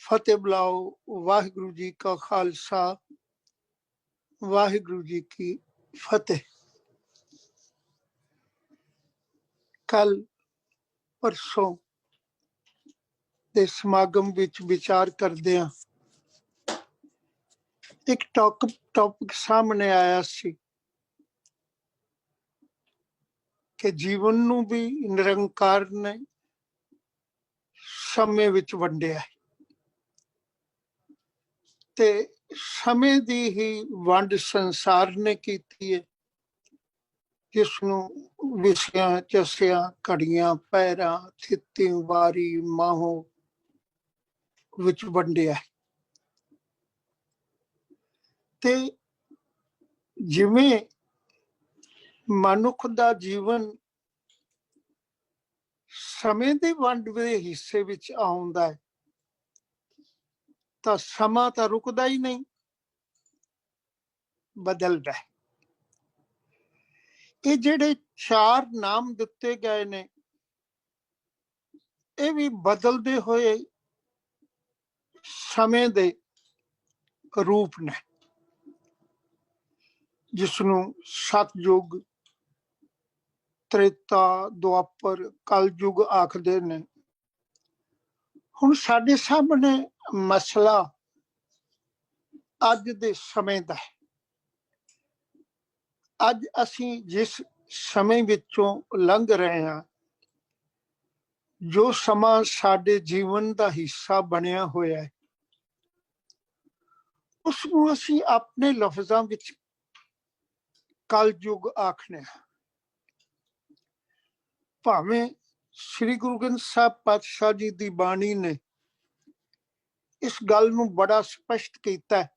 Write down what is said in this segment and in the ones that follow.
फतेह बुलाओ। वाहिगुरु जी का खालसा, वाहिगुरु जी की फतेह। कल परसों ਦੇ ਸਮਾਗਮ ਵਿੱਚ ਵਿਚਾਰ ਕਰਦਿਆਂ ਇੱਕ ਟੌਪਿਕ ਸਾਹਮਣੇ ਆਇਆ ਸੀ ਕਿ ਜੀਵਨ ਨੂੰ ਵੀ ਨਿਰੰਕਾਰ ਨੇ ਸਮੇਂ ਵਿੱਚ ਵੰਡਿਆ ਹੈ ਤੇ ਸਮੇਂ ਦੀ ਹੀ ਵੰਡ ਸੰਸਾਰ ਨੇ ਕੀਤੀ ਹੈ, ਜਿਸ ਨੂੰ ਵਿਸਿਆਂ ਚਸਿਆਂ ਘੜੀਆਂ ਪਹਿਰਾਂ ਥਿੱਤੀ ਵਾਰੀ ਮਾਹੋ ਵਿੱਚ ਵੰਡਿਆ ਹੈ। ਤੇ ਜਿਵੇਂ ਮਨੁੱਖ ਦਾ ਜੀਵਨ ਸਮੇਂ ਦੀ ਵੰਡ ਦੇ ਹਿੱਸੇ ਵਿੱਚ ਆਉਂਦਾ ਹੈ ਤਾਂ ਸਮਾਂ ਤਾਂ ਰੁਕਦਾ ਹੀ ਨਹੀਂ, ਬਦਲਦਾ ਹੈ। ਇਹ ਜਿਹੜੇ 4 ਨਾਮ ਦਿੱਤੇ ਗਏ ਨੇ ਇਹ ਵੀ ਬਦਲਦੇ ਹੋਏ ਸਮੇਂ ਦੇ ਰੂਪ ਨੇ, ਜਿਸ ਨੂੰ ਸਤਯੁਗ, ਤ੍ਰੇਤਾ, ਦੁਆਪਰ, ਕਲਯੁਗ ਆਖਦੇ ਨੇ। ਹੁਣ ਸਾਡੇ ਸਾਹਮਣੇ ਮਸਲਾ ਅੱਜ ਦੇ ਸਮੇਂ ਦਾ ਹੈ। ਅੱਜ ਅਸੀਂ ਜਿਸ ਸਮੇਂ ਵਿੱਚੋਂ ਲੰਘ ਰਹੇ ਹਾਂ, ਜੋ ਸਮਾਂ ਸਾਡੇ ਜੀਵਨ ਦਾ ਹਿੱਸਾ ਬਣਿਆ ਹੋਇਆ ਹੈ, ਉਸ ਨੂੰ ਅਸੀਂ ਆਪਣੇ ਲਫ਼ਜ਼ਾਂ ਵਿੱਚ ਕਲਯੁਗ ਆਖਦੇ ਹਾਂ। ਭਾਵੇਂ ਸ੍ਰੀ ਗੁਰੂ ਗ੍ਰੰਥ ਸਾਹਿਬ ਪਾਤਸ਼ਾਹ ਜੀ ਦੀ ਬਾਣੀ ਨੇ ਇਸ ਗੱਲ ਨੂੰ ਬੜਾ ਸਪਸ਼ਟ ਕੀਤਾ ਹੈ,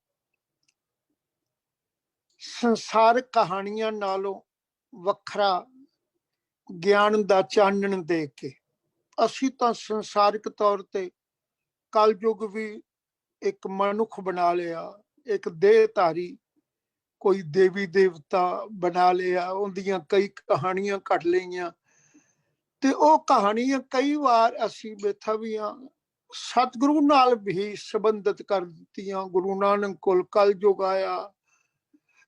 ਸੰਸਾਰਕ ਕਹਾਣੀਆਂ ਨਾਲੋਂ ਵੱਖਰਾ ਗਿਆਨ ਦਾ ਚਾਨਣ ਦੇ ਕੇ। ਅਸੀਂ ਤਾਂ ਸੰਸਾਰਿਕ ਤੌਰ ਤੇ ਕਲਯੁਗ ਵੀ ਇੱਕ ਮਨੁੱਖ ਬਣਾ ਲਿਆ, ਇੱਕ ਦੇਹਧਾਰੀ ਕੋਈ ਦੇਵੀ ਦੇਵਤਾ ਬਣਾ ਲਿਆ, ਉਹਦੀਆਂ ਕਈ ਕਹਾਣੀਆਂ ਘੜ ਲਈਆਂ ਤੇ ਉਹ ਕਹਾਣੀਆਂ ਕਈ ਵਾਰ ਅਸੀਂ ਬੇਥਾਵੀਆਂ ਸਤਿਗੁਰੂ ਨਾਲ ਵੀ ਸੰਬੰਧਿਤ ਕਰ ਦਿੱਤੀਆਂ। ਗੁਰੂ ਨਾਨਕ ਕੋਲ ਕਲਯੁਗ ਆਇਆ।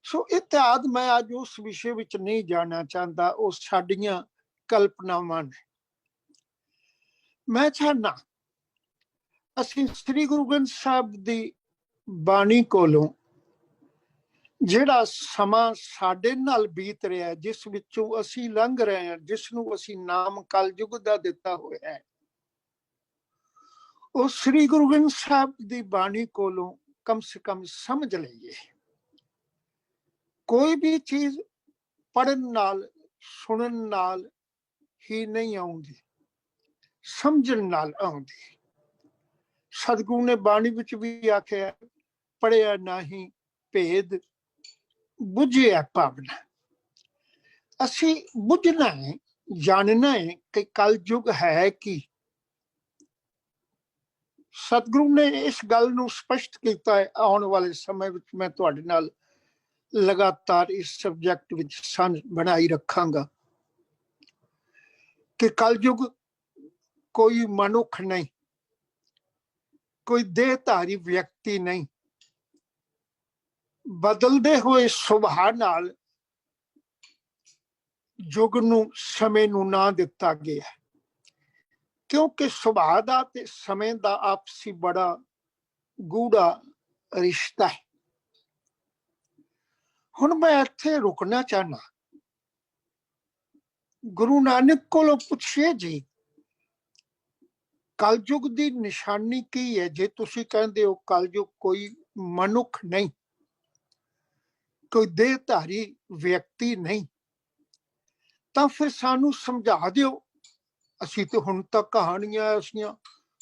ਸੋ ਇਤਿਹਾਦ ਮੈਂ ਅੱਜ ਉਸ ਵਿਸ਼ੇ ਵਿੱਚ ਨਹੀਂ ਜਾਣਾ ਚਾਹੁੰਦਾ, ਉਹ ਸਾਡੀਆਂ ਕਲਪਨਾਵਾਂ ਨੇ। ਮੈਂ ਚਾਹੁੰਦਾ ਅਸੀਂ ਸ੍ਰੀ ਗੁਰੂ ਗ੍ਰੰਥ ਸਾਹਿਬ ਦੀ ਬਾਣੀ ਕੋਲੋਂ ਜਿਹੜਾ ਸਮਾਂ ਸਾਡੇ ਨਾਲ ਬੀਤ ਰਿਹਾ, ਜਿਸ ਵਿੱਚੋਂ ਅਸੀਂ ਲੰਘ ਰਹੇ ਹਾਂ, ਜਿਸ ਨੂੰ ਅਸੀਂ ਨਾਮ ਕਲਯੁਗ ਦਾ ਦਿੱਤਾ ਹੋਇਆ ਹੈ, ਉਹ ਸ੍ਰੀ ਗੁਰੂ ਗ੍ਰੰਥ ਸਾਹਿਬ ਦੀ ਬਾਣੀ ਕੋਲੋਂ ਕਮ ਸੇ ਕਮ ਸਮਝ ਲਈਏ। ਕੋਈ ਵੀ ਚੀਜ਼ ਪੜ੍ਹਨ ਨਾਲ ਸੁਣਨ ਨਾਲ ਹੀ ਨਹੀਂ ਆਉਂਦੀ, ਸਮਝਣ ਨਾਲ ਆਉਂਦੀ। ਸਤਿਗੁਰੂ ਨੇ ਬਾਣੀ ਵਿੱਚ ਵੀ ਆਖਿਆ, ਪੜ੍ਹਿਆ ਨਹੀਂ ਭੇਦ ਬੁੱਝਿਆ ਭਾਵਨਾ। ਅਸੀਂ ਬੁੱਝਣਾ ਹੈ, ਜਾਣਨਾ ਹੈ ਕਿ ਕਲਯੁਗ ਹੈ ਕੀ। ਸਤਿਗੁਰੂ ਨੇ ਇਸ ਗੱਲ ਨੂੰ ਸਪਸ਼ਟ ਕੀਤਾ ਹੈ। ਆਉਣ ਵਾਲੇ ਸਮੇਂ ਵਿੱਚ ਮੈਂ ਤੁਹਾਡੇ ਨਾਲ ਲਗਾਤਾਰ ਇਸ ਸਬਜੈਕਟ ਵਿੱਚ ਸਾਂਝ ਬਣਾਈ ਰੱਖਾਂਗਾ ਕਿ ਕਲਯੁਗ ਕੋਈ ਮਨੁੱਖ ਨਹੀਂ, ਕੋਈ ਦੇਹਧਾਰੀ ਵਿਅਕਤੀ ਨਹੀਂ। ਬਦਲਦੇ ਹੋਏ ਸੁਭਾਅ ਨਾਲ ਯੁੱਗ ਨੂੰ, ਸਮੇਂ ਨੂੰ ਨਾਂ ਦਿੱਤਾ ਗਿਆ, ਕਿਉਂਕਿ ਸੁਭਾਅ ਦਾ ਤੇ ਸਮੇਂ ਦਾ ਆਪਸੀ ਬੜਾ ਗੂੜਾ ਰਿਸ਼ਤਾ ਹੈ। ਹੁਣ ਮੈਂ ਇੱਥੇ ਰੁਕਣਾ ਚਾਹਨਾ। ਗੁਰੂ ਨਾਨਕ ਕੋਲੋਂ ਪੁੱਛਿਆ ਜੀ ਕਲਯੁਗ ਦੀ ਨਿਸ਼ਾਨੀ ਕੀ ਹੈ? ਜੇ ਤੁਸੀਂ ਕਹਿੰਦੇ ਹੋ ਕਲਯੁਗ ਕੋਈ ਮਨੁੱਖ ਨਹੀਂ, ਕੋਈ ਦੇਹਧਾਰੀ ਵਿਅਕਤੀ ਨਹੀਂ, ਤਾਂ ਫਿਰ ਸਾਨੂੰ ਸਮਝਾ ਦਿਓ। ਅਸੀਂ ਤੇ ਹੁਣ ਤੱਕ ਕਹਾਣੀਆਂ ਐਸੀਆਂ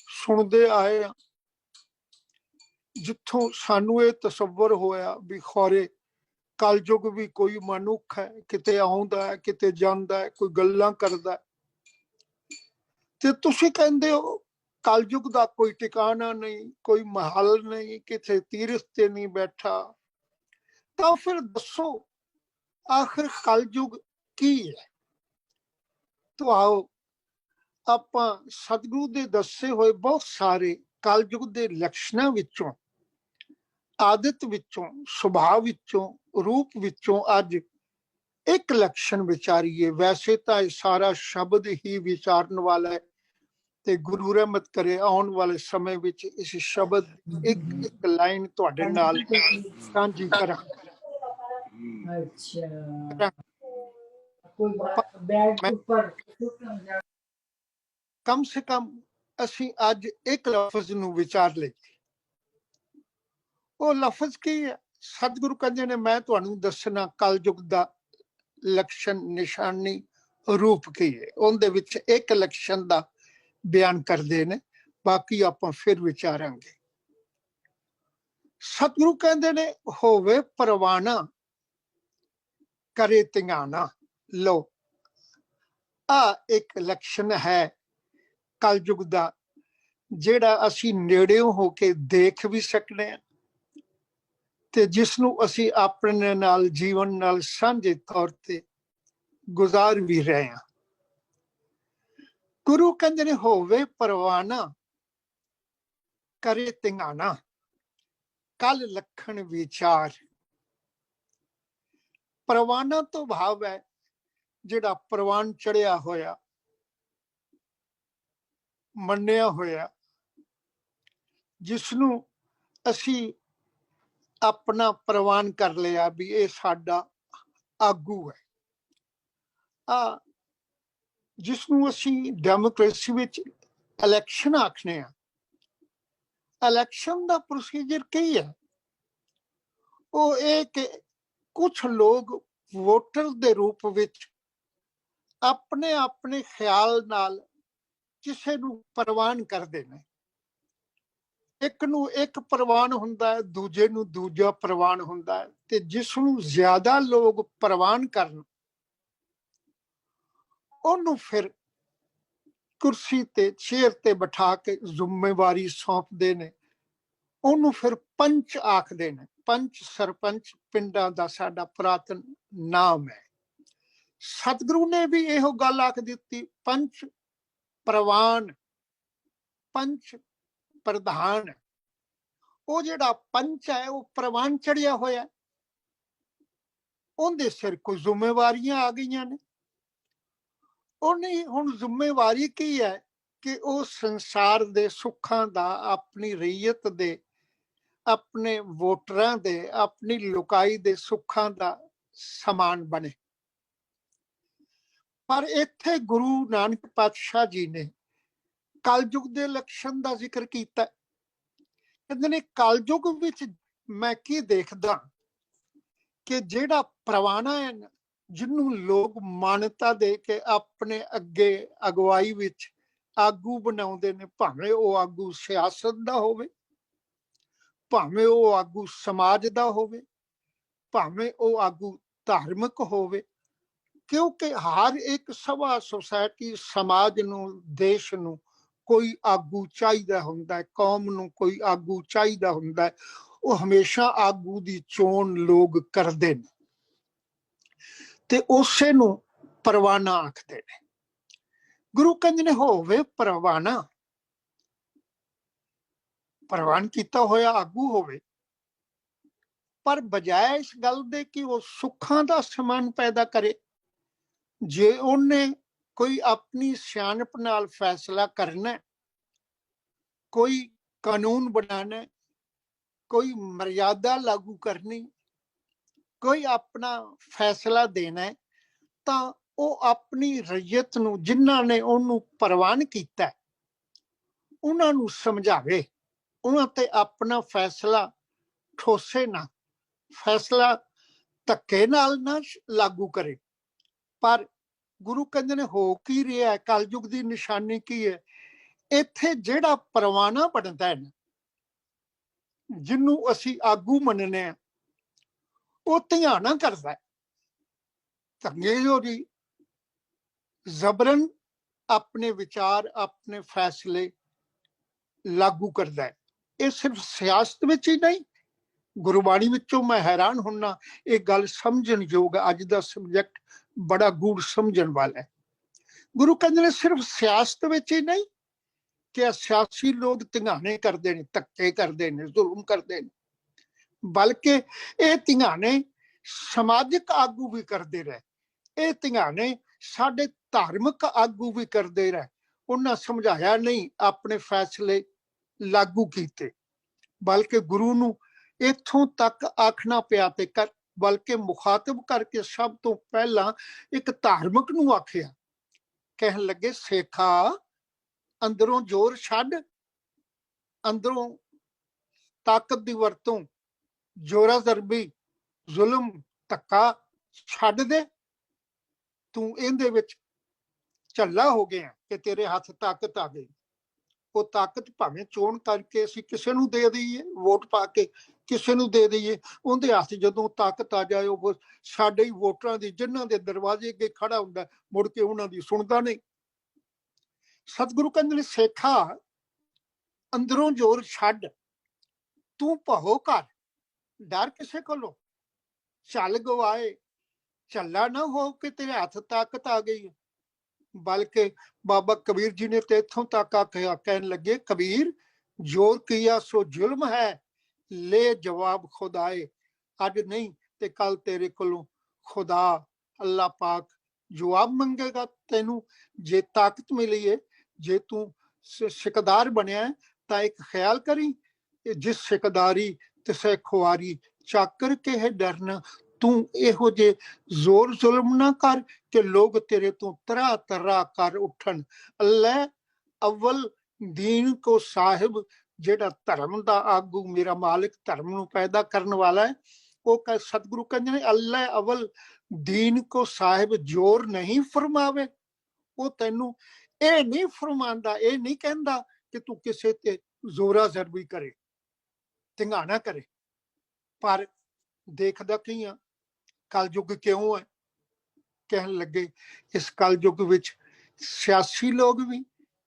ਸੁਣਦੇ ਆਏ ਹਾਂ ਜਿੱਥੋਂ ਸਾਨੂੰ ਇਹ ਤਸੱਵਰ ਹੋਇਆ ਵੀ ਖੌਰੇ ਕਲਯੁਗ ਵੀ ਕੋਈ ਮਨੁੱਖ ਹੈ, ਕਿਤੇ ਆਉਂਦਾ ਹੈ, ਕਿਤੇ ਜਾਂਦਾ ਹੈ, ਕੋਈ ਗੱਲਾਂ ਕਰਦਾ। ਤੇ ਤੁਸੀਂ ਕਹਿੰਦੇ ਹੋ ਕਲਯੁਗ ਦਾ ਕੋਈ ਟਿਕਾਣਾ ਨਹੀਂ, ਕੋਈ ਮਹਲ ਨਹੀਂ, ਕਿਤੇ ਤੀਰਥ ਤੇ ਨਹੀਂ ਬੈਠਾ। ਤਾਂ ਫਿਰ ਦੱਸੋ ਆਖਿਰ ਕਲਯੁਗ ਕੀ ਹੈ? ਤਾਂ ਆਓ ਆਪਾਂ ਸਤਿਗੁਰੂ ਦੇ ਦੱਸੇ ਹੋਏ ਬਹੁਤ ਸਾਰੇ ਕਲਯੁਗ ਦੇ ਲੱਛਣਾਂ ਵਿੱਚੋਂ, ਆਦਤ ਵਿੱਚੋਂ, ਸੁਭਾਅ ਵਿੱਚੋਂ, ਰੂਪ ਵਿੱਚੋਂ ਅੱਜ ਇੱਕ ਲੱਛਣ ਵਿਚਾਰੀਏ। ਵੈਸੇ ਤਾਂ ਇਹ ਸਾਰਾ ਸ਼ਬਦ ਹੀ ਵਿਚਾਰਨ ਵਾਲਾ ਹੈ, ਤੇ ਗੁਰੂ ਰਹਿਮਤ ਕਰੇ ਆਉਣ ਵਾਲੇ ਸਮੇਂ ਵਿੱਚ ਇਸ ਸ਼ਬਦ ਇੱਕ ਇੱਕ ਲਾਈਨ ਤੁਹਾਡੇ ਨਾਲ ਸਾਂਝੀ ਕਰਾਂ। ਕਮ ਸੇ ਕਮ ਅਸੀਂ ਅੱਜ ਇੱਕ ਲਫ਼ਜ਼ ਨੂੰ ਵਿਚਾਰ ਲਈਏ। ਉਹ ਲਫ਼ਜ਼ ਕੀ ਹੈ? ਸਤਿਗੁਰੂ ਕਹਿੰਦੇ ਨੇ ਮੈਂ ਤੁਹਾਨੂੰ ਦੱਸਣਾ ਕਲਯੁਗ ਦਾ ਲੱਛਣ, ਨਿਸ਼ਾਨੀ, ਰੂਪ ਕੀ ਹੈ। ਉਹਦੇ ਵਿੱਚ ਇੱਕ ਲੱਛਣ ਦਾ ਬਿਆਨ ਕਰਦੇ ਨੇ, ਬਾਕੀ ਆਪਾਂ ਫਿਰ ਵਿਚਾਰਾਂਗੇ। ਸਤਿਗੁਰੂ ਕਹਿੰਦੇ ਨੇ ਹੋਵੇ ਪਰਵਾਨਾ ਕਰੇ ਧਿਆਨਾ। ਲੋ, ਆ ਇੱਕ ਲੱਛਣ ਹੈ ਕਲਯੁਗ ਦਾ, ਜਿਹੜਾ ਅਸੀਂ ਨੇੜਿਓਂ ਹੋ ਕੇ ਦੇਖ ਵੀ ਸਕਦੇ ਹਾਂ ਤੇ ਜਿਸ ਨੂੰ ਅਸੀਂ ਆਪਣੇ ਨਾਲ, ਜੀਵਨ ਨਾਲ ਸਾਂਝੇ ਤੌਰ ਤੇ ਗੁਜ਼ਾਰ ਵੀ ਰਹੇ ਹਾਂ। ਗੁਰੂ ਕਹਿੰਦੇ ਨੇ ਹੋਵੇ ਪਰਵਾਨਾ ਕਰੇ ਧਿਆਨਾ, ਕਲ ਲੱਖਣ ਵਿਚਾਰ। ਪਰਵਾਨਾ ਤੋਂ ਭਾਵ ਹੈ ਜਿਹੜਾ ਪ੍ਰਵਾਨ ਚੜਿਆ ਹੋਇਆ, ਮੰਨਿਆ ਹੋਇਆ, ਜਿਸ ਨੂੰ ਅਸੀਂ ਆਪਣਾ ਪ੍ਰਵਾਨ ਕਰ ਲਿਆ ਵੀ ਇਹ ਸਾਡਾ ਆਗੂ ਹੈ। ਆ ਜਿਸ ਨੂੰ ਅਸੀਂ ਡੈਮੋਕ੍ਰੇਸੀ ਵਿੱਚ ਇਲੈਕਸ਼ਨ ਆਖਦੇ ਹਾਂ। ਇਲੈਕਸ਼ਨ ਦਾ ਪ੍ਰੋਸੀਜਰ ਕੀ ਹੈ? ਉਹ ਇਹ ਕਿ ਕੁਛ ਲੋਕ ਵੋਟਰ ਦੇ ਰੂਪ ਵਿੱਚ ਆਪਣੇ ਆਪਣੇ ਖਿਆਲ ਨਾਲ ਕਿਸੇ ਨੂੰ ਪ੍ਰਵਾਨ ਕਰਦੇ ਨੇ। ਇੱਕ ਨੂੰ ਇੱਕ ਪ੍ਰਵਾਨ ਹੁੰਦਾ ਹੈ, ਦੂਜੇ ਨੂੰ ਦੂਜਾ ਪ੍ਰਵਾਨ ਹੁੰਦਾ ਹੈ, ਤੇ ਜਿਸ ਨੂੰ ਜ਼ਿਆਦਾ ਲੋਕ ਪ੍ਰਵਾਨ ਕਰਨ ਉਹਨੂੰ ਫਿਰ ਕੁਰਸੀ ਤੇ, ਚੇਅਰ ਤੇ ਬਿਠਾ ਕੇ ਜ਼ਿੰਮੇਵਾਰੀ ਸੌਂਪਦੇ ਨੇ। ਉਹਨੂੰ ਫਿਰ ਪੰਚ ਆਖਦੇ ਨੇ। ਪੰਚ, ਸਰਪੰਚ ਪਿੰਡਾਂ ਦਾ ਸਾਡਾ ਪੁਰਾਤਨ ਨਾਮ ਹੈ। ਸਤਿਗੁਰੂ ਨੇ ਵੀ ਇਹੋ ਗੱਲ ਆਖ ਦਿੱਤੀ, ਪੰਚ ਪ੍ਰਵਾਨ, ਪੰਚ ਪ੍ਰਧਾਨ। ਉਹ ਜਿਹੜਾ ਪੰਚ ਹੈ ਉਹ ਪ੍ਰਵਾਨ ਚੜਿਆ ਹੋਇਆ, ਉਹਦੇ ਸਿਰ ਕੋਈ ਜ਼ਿੰਮੇਵਾਰੀਆਂ ਆ ਗਈਆਂ ਨੇ। ਉਹਨੇ ਹੁਣ ਜ਼ਿੰਮੇਵਾਰੀ ਕੀ ਹੈ ਕਿ ਉਹ ਸੰਸਾਰ ਦੇ ਸੁੱਖਾਂ ਦਾ, ਆਪਣੀ ਰਈਅਤ ਦੇ, ਆਪਣੇ ਵੋਟਰਾਂ ਦੇ, ਆਪਣੀ ਲੋਕਾਈ ਦੇ ਸੁੱਖਾਂ ਦਾ ਸਮਾਨ ਬਣੇ। ਪਰ ਇੱਥੇ ਗੁਰੂ ਨਾਨਕ ਪਾਤਸ਼ਾਹ ਜੀ ਨੇ ਕਲਯੁਗ ਦੇ ਲੱਛਣ ਦਾ ਜ਼ਿਕਰ ਕੀਤਾ। ਕਹਿੰਦੇ ਨੇ ਕਲਯੁਗ ਵਿੱਚ ਮੈਂ ਕੀ ਦੇਖਦਾ ਕਿ ਜਿਹੜਾ ਪ੍ਰਵਾਨਾ ਹੈ, ਜਿਹਨੂੰ ਲੋਕ ਮਾਨਤਾ ਦੇ ਕੇ ਆਪਣੇ ਅੱਗੇ ਅਗਵਾਈ ਵਿੱਚ ਆਗੂ ਬਣਾਉਂਦੇ ਨੇ, ਭਾਵੇਂ ਉਹ ਆਗੂ ਸਿਆਸਤ ਦਾ ਹੋਵੇ, ਭਾਵੇਂ ਉਹ ਆਗੂ ਸਮਾਜ ਦਾ ਹੋਵੇ, ਭਾਵੇਂ ਉਹ ਆਗੂ ਧਾਰਮਿਕ ਹੋਵੇ, ਕਿਉਂਕਿ ਹਰ ਇੱਕ ਸਭਾ, ਸੁਸਾਇਟੀ, ਸਮਾਜ ਨੂੰ, ਦੇਸ਼ ਨੂੰ ਕੋਈ ਆਗੂ ਚਾਹੀਦਾ ਹੁੰਦਾ ਹੈ, ਕੌਮ ਨੂੰ ਕੋਈ ਆਗੂ ਚਾਹੀਦਾ ਹੁੰਦਾ ਹੈ। ਉਹ ਹਮੇਸ਼ਾ ਆਗੂ ਦੀ ਚੋਣ ਲੋਕ ਕਰਦੇ ਨੇ ਤੇ ਉਸੇ ਨੂੰ ਪਰਵਾਨਾ ਆਖਦੇ ਨੇ। ਗੁਰੂ ਕਹਿੰਦੇ ਨੇ ਹੋਵੇ ਪਰਵਾਨਾ, ਪ੍ਰਵਾਨ ਕੀਤਾ ਹੋਇਆ ਆਗੂ ਹੋਵੇ, ਪਰ ਬਜਾਏ ਇਸ ਗੱਲ ਦੇ ਕਿ ਉਹ ਸੁੱਖਾਂ ਦਾ ਸਮਾਨ ਪੈਦਾ ਕਰੇ। ਜੇ ਉਹਨੇ ਕੋਈ ਆਪਣੀ ਸਿਆਣਪ ਨਾਲ ਫੈਸਲਾ ਕਰਨਾ, ਕੋਈ ਕਾਨੂੰਨ ਬਣਾਣਾ, ਕੋਈ ਮਰਿਆਦਾ ਲਾਗੂ ਕਰਨੀ, ਕੋਈ ਆਪਣਾ ਫੈਸਲਾ ਦੇਣਾ, ਤਾਂ ਉਹ ਆਪਣੀ ਰਈਅਤ ਨੂੰ, ਜਿਨ੍ਹਾਂ ਨੇ ਉਹਨੂੰ ਪ੍ਰਵਾਨ ਕੀਤਾ, ਉਹਨਾਂ ਨੂੰ ਸਮਝਾਵੇ, ਉਹਨਾਂ ਤੇ ਆਪਣਾ ਫੈਸਲਾ ਠੋਸੇ ਨਾ, ਫੈਸਲਾ ਧੱਕੇ ਨਾਲ ਨਾ ਲਾਗੂ ਕਰੇ। ਪਰ ਗੁਰੂ ਕਹਿੰਦੇ ਨੇ ਹੋ ਕੀ ਰਿਹਾ, ਕਲਯੁਗ ਦੀ ਨਿਸ਼ਾਨੀ ਕੀ ਹੈ? ਇੱਥੇ ਜਿਹੜਾ ਪਰਵਾਨਾ ਬਣਦਾ ਹੈ, ਜਿਹਨੂੰ ਅਸੀਂ ਆਗੂ ਮੰਨਨੇ ਆ, ਉਹ ਧਿਆਨਾ ਕਰਦਾ, ਧੰਗੇਜੋਰੀ ਜ਼ਬਰਨ ਆਪਣੇ ਵਿਚਾਰ, ਆਪਣੇ ਫੈਸਲੇ ਲਾਗੂ ਕਰਦਾ ਹੈ। ਇਹ ਸਿਰਫ ਸਿਆਸਤ ਵਿੱਚ ਹੀ ਨਹੀਂ, ਗੁਰਬਾਣੀ ਵਿੱਚੋਂ ਮੈਂ ਹੈਰਾਨ ਹੁੰਨਾ, ਇਹ ਗੱਲ ਸਮਝਣ ਯੋਗ। ਅੱਜ ਦਾ ਸਬਜੈਕਟ ਬੜਾ ਗੂੜ ਸਮਝਣ ਵਾਲਾ ਹੈ। ਗੁਰੂ ਕਹਿੰਦੇ ਨੇ ਸਿਰਫ ਸਿਆਸਤ ਵਿੱਚ ਹੀ ਨਹੀਂ, कि सियासी लोग धिंगाने करते हैं, धक्के करते हैं, जुल्म करते हैं, बल्कि ये धिंगाने समाजिक आगू भी करते रहे, ये धिंगाने साडे धार्मिक आगू भी करते रहे। उन्हें समझाया नहीं, अपने फैसले लागू किए, बल्कि गुरु नूं इत्थों तक आखना पिया ते कर, बल्कि मुखातब करके सब तो पहला एक धार्मिक नूं आखिया, कहन लगे सेखा अंदरों जोर छड्ड, अंदरों ताकत की वरतों, जोरा जरबी, जुल्म, धक्का छड्ड दे। तू इहदे विच झल्ला हो गया कि तेरे हाथ ताकत आ गई। वो ताकत भावें चोण करके असीं किसे नूं दे दईए, वोट पा के किसे नूं दे दईए, उहदे हत्थ जदों ताकत आ जाए वो साडे ही वोटरां दी जिन्हां दे दरवाजे अगे खड़ा हुंदा, मुड़ के उहनां दी सुणदा नहीं। सतगुरु कहंदे ने सेखा अंदरों जोर छड्ड, तू भहो कर, डर किसे कोलों, चल गवाए, झल्ला ना हो कि तेरे हत्थ ताकत आ गई। बल्कि बाबा कबीर जी ने तो इत्थों तक आख्या, कहन लगे कबीर जोर किया सो जुल्म है, ले जवाब खुदाए। अज नहीं ते कल तेरे कोलों खुदा अल्लाह पाक जवाब मंगेगा तेनू। जे ताकत मिली है, जे तू सिकदार बनया है, तो एक ख्याल करी, जिस सिकदारी तिसे खुआरी, चाकर के है डरना। तू इहो जे जोर जुल्म ना कर कि लोग तेरे तो तरा तरा कर उठन। अल्लाह अव्वल दीन को साहिब, जेड़ा धर्म दा आगू, मेरा मालिक धर्म नूं पैदा करने वाला है, वो कह सतगुरु कहंदे ने अल्लाह अव्वल दीन को साहिब जोर नहीं फरमावे। वो तैनू ये नहीं फरमांदा, ये नहीं कहंदा कि तू किसे ते जोरा जरबी करे, धिंगाना करे। पर देखदा की आ कलयुग क्यों है? कहन लगे इस कलयुग विच सियासी लोग भी,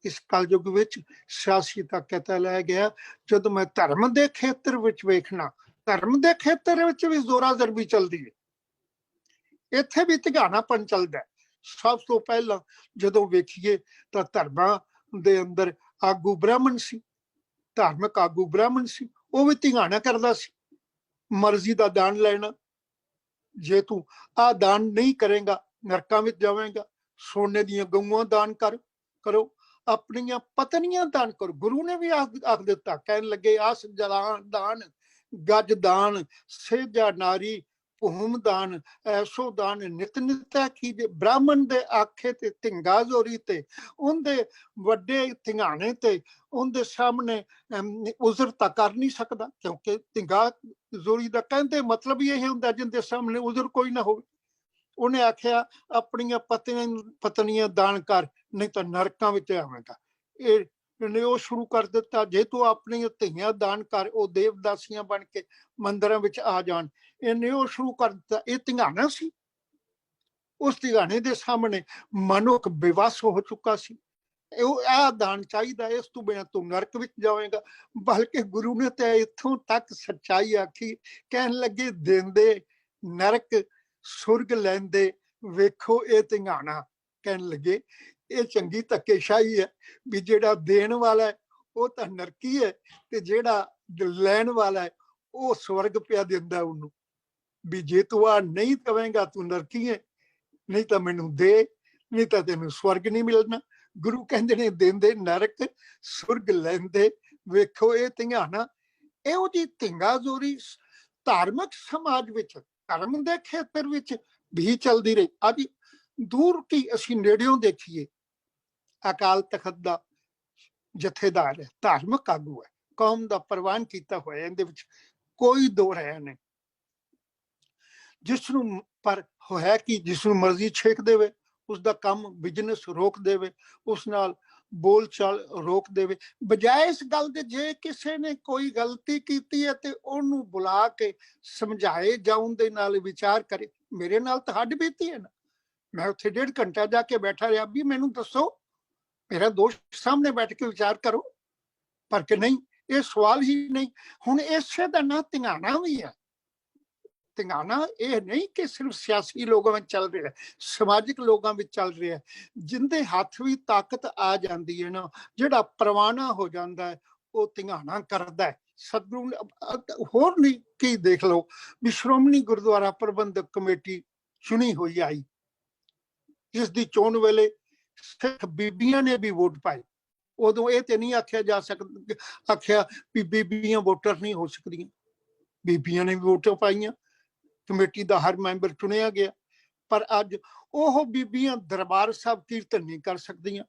इस कलयुग विच सियासी तक कहता लै गया। जदों मैं धर्म के खेत्र विच वेखना, धर्म के खेत्र विच भी जोरा जरबी चलती है, इत्थे भी धिगानापन चलता है। सब तो पहला जदों वेखीए तो धर्मां दे अंदर आगू ब्राह्मण सी, धार्मिक आगू ब्राह्मण सी, वो भी धिगाना करदा सी, मर्जी का दान लेना। जे तू आ दान नहीं करेगा नरकां विच जावेगा, सोने दियां गऊआं दान करो, अपनियां पत्नियां दान करो। गुरु ने भी आख दिता, कहन लगे आस दान, गज दान, सेजा नारी, भूम दान, ऐसो दान नित नित की। ब्राह्मण दे आखे ते धिंगा जोरी ते उनदे वड्डे धिंगाने ते उनदे सामने उजर तां कर नहीं सकदा, क्योंकि धिंगा जोरी दा कहंदे मतलब ही यही हुंदा जिंदे सामने उजर कोई ना हो। उन्हें आख्या अपनियां पत्नियां दान कर, नहीं तो नरकां विच आवेगा। इन्हें वो शुरू कर दिता, जे तू अपनी धियां दान कर, वो देवदासियां बन के मंदिरां विच आ जान। इन्हें वो शुरू कर दिता, ये धिंगाना सी। उस धिगाने दे सामने मनुख बेवस हो चुका सी। दान चाहिए, इस तू बिना तू नरक विच जाएगा। बल्कि गुरु ने तो इत्थों तक सच्चाई आखी, कहन लगे देंदे नरक सुरग लैंदे, वेखो ये धिंगाना। कहन लगे ये चंगी धक्केशाही है भी, जेड़ा देन वाला है वो तो नरकी है, ते जेड़ा लैन वाला है वो स्वर्ग पिया दिंदा उन्नू। भी जे तू आ नहीं कवेंगा तू नरकी है, नहीं तो मैनू दे, नहीं तो तेनू स्वर्ग नहीं मिलना। गुरु कहंदे ने देंदे नरक सुरग लैंदे, वेखो ये धिंगाना। ਇਹੋ ਜਿਹੀ धिंगा जोरी धार्मिक समाज विच, धर्म के खेत्र विच भी चलती रही। अज दूर की असीं नेड़ियों देखीए, अकाल तखत दा जथेदार है, धार्मिक आगू है, कौम का प्रवान किया हुआ, इहदे विच कोई दो राय नहीं। जिसनूं पर होया कि जिसनूं मर्जी छेक देवे, उसका काम बिजनेस रोक देवे, उस नाल बोल चाल रोक देवे। बजाय इस गल दे जे किसी ने कोई गलती की है तो उन्होंने बुला के समझाए जां उहदे नाल विचार करे। मेरे नाल तो हद बीती है ना, मैं उत्थे 1.5 घंटा जाके बैठा रहा भी मैनू दसो, मेरा दोस्त सामने बैठ के विचार करो। पर कि नहीं, ये सवाल ही नहीं। हुण इसे दा ना धिंगाना भी है, ਧਿਆਣਾ ਇਹ ਨਹੀਂ ਕਿ ਸਿਰਫ ਸਿਆਸੀ ਲੋਕਾਂ ਵਿੱਚ ਚੱਲ ਰਿਹਾ, ਸਮਾਜਿਕ ਲੋਕਾਂ ਵਿੱਚ ਚੱਲ ਰਿਹਾ, ਜਿੰਦੇ ਹੱਥ ਵੀ ਤਾਕਤ ਆ ਜਾਂਦੀ ਹੈ ਨਾ, ਜਿਹੜਾ ਪ੍ਰਵਾਨਾ ਹੋ ਜਾਂਦਾ ਹੈ ਉਹ ਧਿਆਣਾ ਕਰਦਾ ਹੈ। ਸਤਿਗੁਰੂ ਹੋਰ ਨਹੀਂ ਕੀ ਦੇਖ ਲਓ ਵੀ ਸ਼੍ਰੋਮਣੀ ਗੁਰਦੁਆਰਾ ਪ੍ਰਬੰਧਕ ਕਮੇਟੀ ਚੁਣੀ ਹੋਈ ਆਈ, ਜਿਸ ਦੀ ਚੋਣ ਵੇਲੇ ਸਿੱਖ ਬੀਬੀਆਂ ਨੇ ਵੀ ਵੋਟ ਪਾਈ। ਉਦੋਂ ਇਹ ਤੇ ਨਹੀਂ ਆਖਿਆ ਜਾ ਸਕਦਾ, ਆਖਿਆ ਵੀ ਬੀਬੀਆਂ ਵੋਟਰ ਨਹੀਂ ਹੋ ਸਕਦੀਆਂ, ਬੀਬੀਆਂ ਨੇ ਵੀ ਵੋਟਾਂ ਪਾਈਆਂ, ਕਮੇਟੀ ਦਾ ਹਰ ਮੈਂਬਰ ਚੁਣਿਆ ਗਿਆ। ਪਰ ਅੱਜ ਉਹ ਬੀਬੀਆਂ ਦਰਬਾਰ ਸਾਹਿਬ ਕੀਰਤਨ ਨਹੀਂ ਕਰ ਸਕਦੀਆਂ।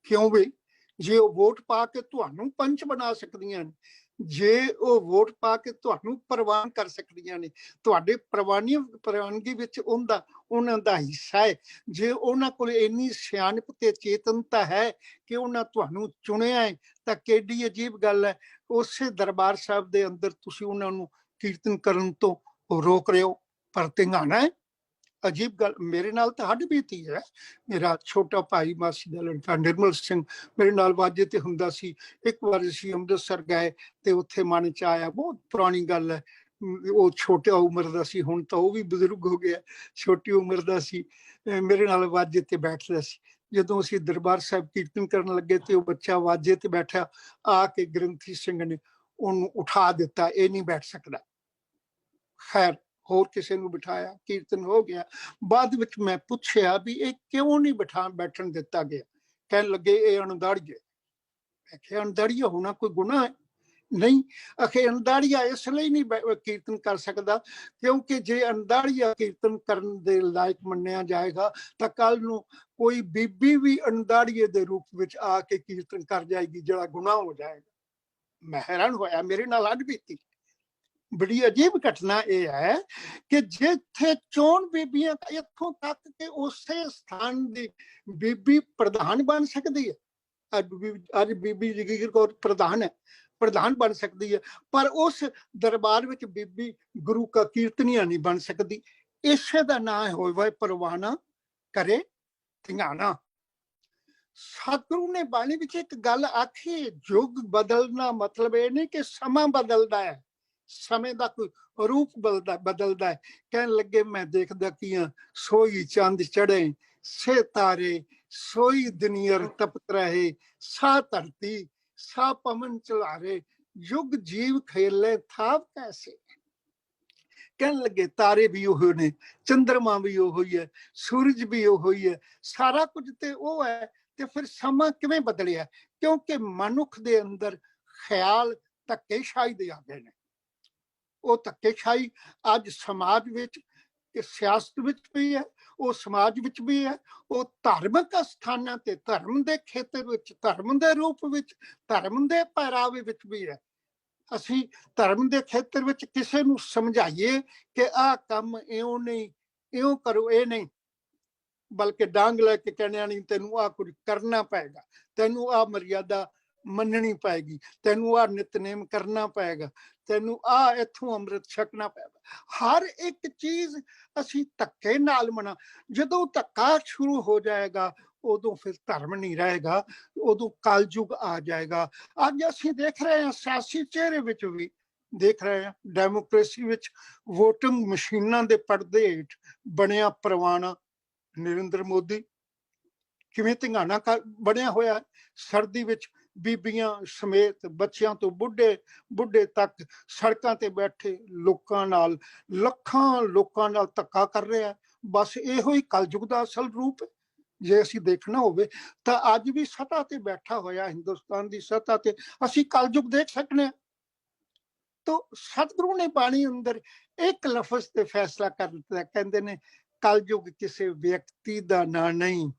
ਕਿਉਂ ਵੀ? ਜੇ ਉਹ ਵੋਟ ਪਾ ਕੇ ਤੁਹਾਨੂੰ ਪੰਚ ਬਣਾ ਸਕਦੀਆਂ ਨੇ, ਜੇ ਉਹ ਵੋਟ ਪਾ ਕੇ ਤੁਹਾਨੂੰ ਪ੍ਰਵਾਨ ਕਰ ਸਕਦੀਆਂ ਨੇ, ਤੁਹਾਡੇ ਪ੍ਰਵਾਨਗੀ ਵਿੱਚ ਉਹਨਾਂ ਦਾ ਹਿੱਸਾ ਹੈ। ਜੇ ਉਹਨਾਂ ਕੋਲ ਇੰਨੀ ਸਿਆਣਪ ਤੇ ਚੇਤਨਤਾ ਹੈ ਕਿ ਉਹਨਾਂ ਤੁਹਾਨੂੰ ਚੁਣਿਆ ਹੈ, ਤਾਂ ਕਿੱਡੀ ਅਜੀਬ ਗੱਲ ਹੈ ਉਸੇ ਦਰਬਾਰ ਸਾਹਿਬ ਦੇ ਅੰਦਰ ਤੁਸੀਂ ਉਹਨਾਂ ਨੂੰ ਕੀਰਤਨ ਕਰਨ ਤੋਂ ਰੋਕ ਰਹੇ ਹੋ। ਪਰ ਧਿਆਣਾ ਹੈ ਅਜੀਬ ਗੱਲ। ਮੇਰੇ ਨਾਲ ਤਾਂ ਹੱਡ ਬੀਤੀ ਹੈ। ਮੇਰਾ ਛੋਟਾ ਭਾਈ ਮਾਸੀ ਦਾ ਲੜਕਾ ਨਿਰਮਲ ਸਿੰਘ ਮੇਰੇ ਨਾਲ ਵਾਜੇ ਤੇ ਹੁੰਦਾ ਸੀ। ਇੱਕ ਵਾਰ ਅਸੀਂ ਅੰਮ੍ਰਿਤਸਰ ਗਏ ਤੇ ਉੱਥੇ ਮਨ ਚ ਆਇਆ, ਬਹੁਤ ਪੁਰਾਣੀ ਗੱਲ ਹੈ, ਉਹ ਛੋਟਾ ਉਮਰ ਦਾ ਸੀ, ਹੁਣ ਤਾਂ ਉਹ ਵੀ ਬਜ਼ੁਰਗ ਹੋ ਗਿਆ, ਛੋਟੀ ਉਮਰ ਦਾ ਸੀ, ਮੇਰੇ ਨਾਲ ਵਾਜੇ ਤੇ ਬੈਠਦਾ ਸੀ। ਜਦੋਂ ਅਸੀਂ ਦਰਬਾਰ ਸਾਹਿਬ ਕੀਰਤਨ ਕਰਨ ਲੱਗੇ ਤੇ ਉਹ ਬੱਚਾ ਵਾਜੇ ਤੇ ਬੈਠਾ, ਆ ਕੇ ਗ੍ਰੰਥੀ ਸਿੰਘ ਨੇ ਉਹਨੂੰ ਉਠਾ ਦਿੱਤਾ, ਇਹ ਨਹੀਂ ਬੈਠ ਸਕਦਾ। ਖੈਰ ਹੋਰ ਕਿਸੇ ਨੂੰ ਬਿਠਾਇਆ, ਕੀਰਤਨ ਹੋ ਗਿਆ। ਬਾਅਦ ਵਿੱਚ ਮੈਂ ਪੁੱਛਿਆ ਵੀ ਇਹ ਕਿਉਂ ਨਹੀਂ ਬੈਠਣ ਦਿੱਤਾ ਗਿਆ? ਕਹਿਣ ਲੱਗੇ ਇਹ ਅਣਦਾੜੀਏ। ਮੈਂ ਕਿਹਾ ਅਣਦਾੜੀਆ ਹੋਣਾ ਕੋਈ ਗੁਨਾਹ ਹੈ? ਨਹੀਂ। ਅਖੇ ਅਣਦਾੜੀਆ ਇਸ ਲਈ ਨਹੀਂ ਕੀਰਤਨ ਕਰ ਸਕਦਾ ਕਿਉਂਕਿ ਜੇ ਅਣਦਾੜੀਆ ਕੀਰਤਨ ਕਰਨ ਦੇ ਲਾਇਕ ਮੰਨਿਆ ਜਾਏਗਾ ਤਾਂ ਕੱਲ ਨੂੰ ਕੋਈ ਬੀਬੀ ਵੀ ਅਣਦਾੜੀਏ ਦੇ ਰੂਪ ਵਿੱਚ ਆ ਕੇ ਕੀਰਤਨ ਕਰ ਜਾਏਗੀ, ਜਿਹੜਾ ਗੁਨਾਹ ਹੋ ਜਾਏਗਾ। ਮੈਂ ਹੈਰਾਨ ਹੋਇਆ, ਮੇਰੇ ਨਾਲ ਅੱਜ ਬੀਤੀ। ਬੜੀ ਅਜੀਬ ਘਟਨਾ ਇਹ ਹੈ ਕਿ ਜਿੱਥੇ ਚੋਣ ਬੀਬੀਆਂ, ਇੱਥੋਂ ਤੱਕ ਕਿ ਉਸੇ ਸਥਾਨ ਦੀ ਬੀਬੀ ਪ੍ਰਧਾਨ ਬਣ ਸਕਦੀ ਹੈ। ਅੱਜ ਬੀਬੀ ਜਗੀਰ ਕੌਰ ਪ੍ਰਧਾਨ ਬਣ ਸਕਦੀ ਹੈ, ਪਰ ਉਸ ਦਰਬਾਰ ਵਿੱਚ ਬੀਬੀ ਗੁਰੂ ਕਾ ਕੀਰਤਨੀਆ ਨਹੀਂ ਬਣ ਸਕਦੀ। ਇਸੇ ਦਾ ਨਾਂ ਹੋਵੇ ਪ੍ਰਵਾਨਾ ਕਰੇ ਧਿਆਣਾ। ਸਤਿਗੁਰੂ ਨੇ ਬਾਣੀ ਵਿੱਚ ਇੱਕ ਗੱਲ ਆਖੀ, ਯੁੱਗ ਬਦਲਣਾ ਮਤਲਬ ਇਹ ਨਹੀਂ ਕਿ ਸਮਾਂ ਬਦਲਦਾ ਹੈ, ਸਮੇਂ ਦਾ ਕੋਈ ਰੂਪ ਬਦਲਦਾ ਹੈ। ਕਹਿਣ ਲੱਗੇ ਮੈਂ ਦੇਖਦਾ ਕੀ ਹਾਂ, ਸੋਈ ਚੰਦ ਚੜੇ ਸੇ ਤਾਰੇ, ਸੋਈ ਦੁਨੀਅਰ ਤਪਤ ਰਹੇ, ਸਾ ਧਰਤੀ ਸਾ ਪਵਨ ਚਲਾਰੇ, ਯੁੱਗ ਜੀਵ ਖੇਲੇ ਥਾਪ ਕੈਸੇ। ਕਹਿਣ ਲੱਗੇ ਤਾਰੇ ਵੀ ਉਹ ਨੇ, ਚੰਦਰਮਾ ਵੀ ਉਹ ਹੀ ਹੈ, ਸੂਰਜ ਵੀ ਉਹ ਹੀ ਹੈ, ਸਾਰਾ ਕੁਝ ਤੇ ਉਹ ਹੈ। ਤੇ ਫਿਰ ਸਮਾਂ ਕਿਵੇਂ ਬਦਲਿਆ? ਕਿਉਂਕਿ ਮਨੁੱਖ ਦੇ ਅੰਦਰ ਖਿਆਲ ਧੱਕੇਸ਼ਾਹੀ ਦੇ ਆ ਗਏ ਨੇ। ਉਹ ਧੱਕੇਸ਼ਾਹੀ ਅੱਜ ਸਮਾਜ ਵਿੱਚ, ਸਿਆਸਤ ਵਿੱਚ ਵੀ ਹੈ, ਉਹ ਸਮਾਜ ਵਿੱਚ ਵੀ ਹੈ, ਉਹ ਧਾਰਮਿਕ ਸਥਾਨਾਂ ਤੇ, ਧਰਮ ਦੇ ਖੇਤਰ ਵਿੱਚ, ਧਰਮ ਦੇ ਰੂਪ ਵਿੱਚ, ਧਰਮ ਦੇ ਪਹਿਰਾਵੇ ਵਿੱਚ ਵੀ ਹੈ। ਅਸੀਂ ਧਰਮ ਦੇ ਖੇਤਰ ਵਿੱਚ ਕਿਸੇ ਨੂੰ ਸਮਝਾਈਏ ਕਿ ਆਹ ਕੰਮ ਇਉਂ ਨਹੀਂ, ਇਉਂ ਕਰੋ, ਇਹ ਨਹੀਂ, ਬਲਕਿ ਡਾਂਗ ਲੈ ਕੇ ਕਹਿਣਾ ਨਹੀਂ, ਤੈਨੂੰ ਆਹ ਕੁਝ ਕਰਨਾ ਪਏਗਾ, ਤੈਨੂੰ ਆਹ ਮਰਿਆਦਾ ਮੰਨਣੀ ਪਏਗੀ, ਤੈਨੂੰ ਆਹ ਨਿਤਨੇਮ ਕਰਨਾ ਪਏਗਾ, ਤੈਨੂੰ ਆਹ ਇੱਥੋਂ ਅੰਮ੍ਰਿਤ ਛਕਣਾ ਪਏਗਾ। ਹਰ ਇੱਕ ਚੀਜ਼ ਅਸੀਂ ਧੱਕੇ ਨਾਲ ਮਨਾ। ਜਦੋਂ ਧੱਕਾ ਸ਼ੁਰੂ ਹੋ ਜਾਏਗਾ ਉਦੋਂ ਫਿਰ ਧਰਮ ਨਹੀਂ ਰਹੇਗਾ, ਉਦੋਂ ਕਲਯੁਗ ਆ ਜਾਏਗਾ। ਅੱਜ ਅਸੀਂ ਦੇਖ ਰਹੇ ਹਾਂ ਸਿਆਸੀ ਚਿਹਰੇ ਵਿੱਚ ਵੀ ਦੇਖ ਰਹੇ ਹਾਂ, ਡੈਮੋਕ੍ਰੇਸੀ ਵਿੱਚ ਵੋਟਿੰਗ ਮਸ਼ੀਨਾਂ ਦੇ ਪਰਦੇ ਹੇਠ ਬਣਿਆ ਪ੍ਰਵਾਨਾ ਨਰਿੰਦਰ ਮੋਦੀ ਕਿਵੇਂ ਧਿਆਣਾ ਬਣਿਆ ਹੋਇਆ। ਸਰਦੀ ਵਿੱਚ ਬੀਬੀਆਂ ਸਮੇਤ ਬੱਚਿਆਂ ਤੋਂ ਬੁੱਢੇ ਤੱਕ ਸੜਕਾਂ ਤੇ ਬੈਠੇ ਲੋਕਾਂ ਨਾਲ, ਲੱਖਾਂ ਲੋਕਾਂ ਨਾਲ ਧੱਕਾ ਕਰ ਰਿਹਾ। ਬਸ ਇਹੋ ਹੀ ਕਲਯੁਗ ਦਾ ਅਸਲ ਰੂਪ ਹੈ। ਜੇ ਅਸੀਂ ਦੇਖਣਾ ਹੋਵੇ ਤਾਂ ਅੱਜ ਵੀ ਸੱਤਾ ਤੇ ਬੈਠਾ ਹੋਇਆ, ਹਿੰਦੁਸਤਾਨ ਦੀ ਸੱਤਾ ਤੇ ਅਸੀਂ ਕਲਯੁਗ ਦੇਖ ਸਕਦੇ ਹਾਂ। ਤਾਂ ਸਤਿਗੁਰੂ ਨੇ ਬਾਣੀ ਅੰਦਰ ਇੱਕ ਲਫ਼ਜ਼ ਤੇ ਫੈਸਲਾ ਕਰ ਦਿੱਤਾ, ਕਹਿੰਦੇ ਨੇ ਕਲਯੁਗ ਕਿਸੇ ਵਿਅਕਤੀ ਦਾ ਨਾਂ ਨਹੀਂ,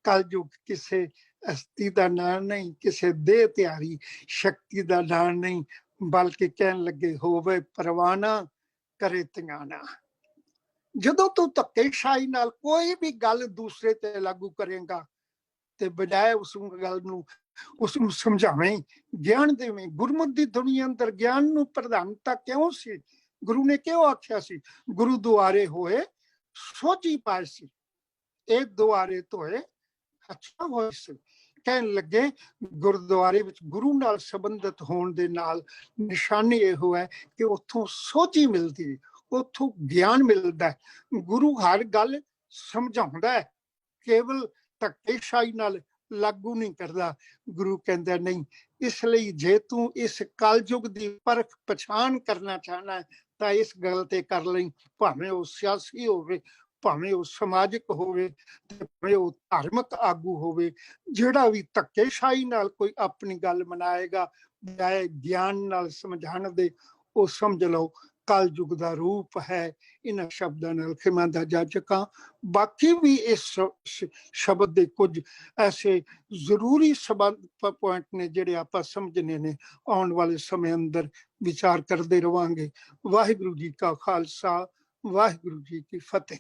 ਕਲਯੁਗ ਕਿਸੇ ਅਸਤੀ ਦਾ ਨਾਂ ਨਹੀਂ, ਕਿਸੇ ਦੇਹ ਤਿਆਰੀ ਸ਼ਕਤੀ ਦਾ ਨਾਂ ਨਹੀਂ, ਬਲਕਿ ਕਹਿਣ ਲੱਗੇ ਹੋਵੇ ਪ੍ਰਵਾਨਾ ਕਰੇ ਧਿਆਣਾ। ਜਦੋਂ ਤੂੰ ਧੱਕੇਸ਼ਾਹੀ ਨਾਲ ਕੋਈ ਵੀ ਗੱਲ ਦੂਸਰੇ ਤੇ ਲਾਗੂ ਕਰੇਗਾ ਤੇ ਬਜਾਏ ਉਸ ਗੱਲ ਨੂੰ, ਉਸ ਨੂੰ ਸਮਝਾਵੇਂ, ਗਿਆਨ ਦੇਵੇਂ। ਗੁਰਮਤਿ ਦੀ ਦੁਨੀਆ ਅੰਦਰ ਗਿਆਨ ਨੂੰ ਪ੍ਰਧਾਨਤਾ ਕਿਉਂ ਸੀ? ਗੁਰੂ ਨੇ ਕਿਉਂ ਆਖਿਆ ਸੀ ਗੁਰੂ ਦੁਆਰੇ ਹੋਏ ਸੋਝੀ ਪਾਏ ਸੀ, ਇਹ ਦੁਆਰੇ ਧੋਏ ਅੱਛਾ ਹੋਏ ਸੀ। ਕਹਿਣ ਲੱਗੇ ਗੁਰਦੁਆਰੇ ਵਿੱਚ ਗੁਰੂ ਨਾਲ ਸੰਬੰਧਿਤ ਹੋਣ ਦੇ ਨਾਲ ਨਿਸ਼ਾਨੀ ਇਹੋ ਹੈ ਕਿ ਉੱਥੋਂ ਸੋਝੀ ਮਿਲਦੀ ਹੈ, ਉੱਥੋਂ ਗਿਆਨ ਮਿਲਦਾ ਹੈ। ਗੁਰੂ ਹਰ ਗੱਲ ਸਮਝਾਉਂਦਾ ਹੈ, ਕੇਵਲ ਧੱਕੇਸ਼ਾਹੀ ਨਾਲ ਲਾਗੂ ਨਹੀਂ ਕਰਦਾ। ਗੁਰੂ ਕਹਿੰਦਾ ਨਹੀਂ, ਇਸ ਲਈ ਜੇ ਤੂੰ ਇਸ ਕਲਯੁਗ ਦੀ ਪਰਖ ਪਛਾਣ ਕਰਨਾ ਚਾਹਨਾ ਹੈ ਤਾਂ ਇਸ ਗੱਲ ਤੇ ਕਰ ਲਈ, ਭਾਵੇਂ ਉਹ ਸਿਆਸੀ ਹੋਵੇ, ਭਾਵੇਂ ਉਹ ਸਮਾਜਿਕ ਹੋਵੇ, ਤੇ ਭਾਵੇਂ ਉਹ ਧਾਰਮਿਕ ਆਗੂ ਹੋਵੇ। ਜਿਹੜਾ ਵੀ ਧੱਕੇਸ਼ਾਹੀ ਨਾਲ ਕੋਈ ਆਪਣੀ ਗੱਲ ਮਨਾਏਗਾ ਬਜਾਏ ਗਿਆਨ ਨਾਲ ਸਮਝਾਉਣ ਦੇ, ਉਹ ਸਮਝ ਲਓ ਕਲਯੁਗ ਦਾ ਰੂਪ ਹੈ। ਇਹਨਾਂ ਸ਼ਬਦਾਂ ਨਾਲ ਖਿਮਾ ਦਾ ਜਾਚਕਾਂ। ਬਾਕੀ ਵੀ ਇਸ ਸ਼ਬਦ ਦੇ ਕੁਝ ਐਸੇ ਜ਼ਰੂਰੀ ਸਬੰਧ ਪੁਆਇੰਟ ਨੇ ਜਿਹੜੇ ਆਪਾਂ ਸਮਝਣੇ ਨੇ, ਆਉਣ ਵਾਲੇ ਸਮੇਂ ਅੰਦਰ ਵਿਚਾਰ ਕਰਦੇ ਰਵਾਂਗੇ। ਵਾਹਿਗੁਰੂ ਜੀ ਕਾ ਖਾਲਸਾ, ਵਾਹਿਗੁਰੂ ਜੀ ਕੀ ਫਤਿਹ।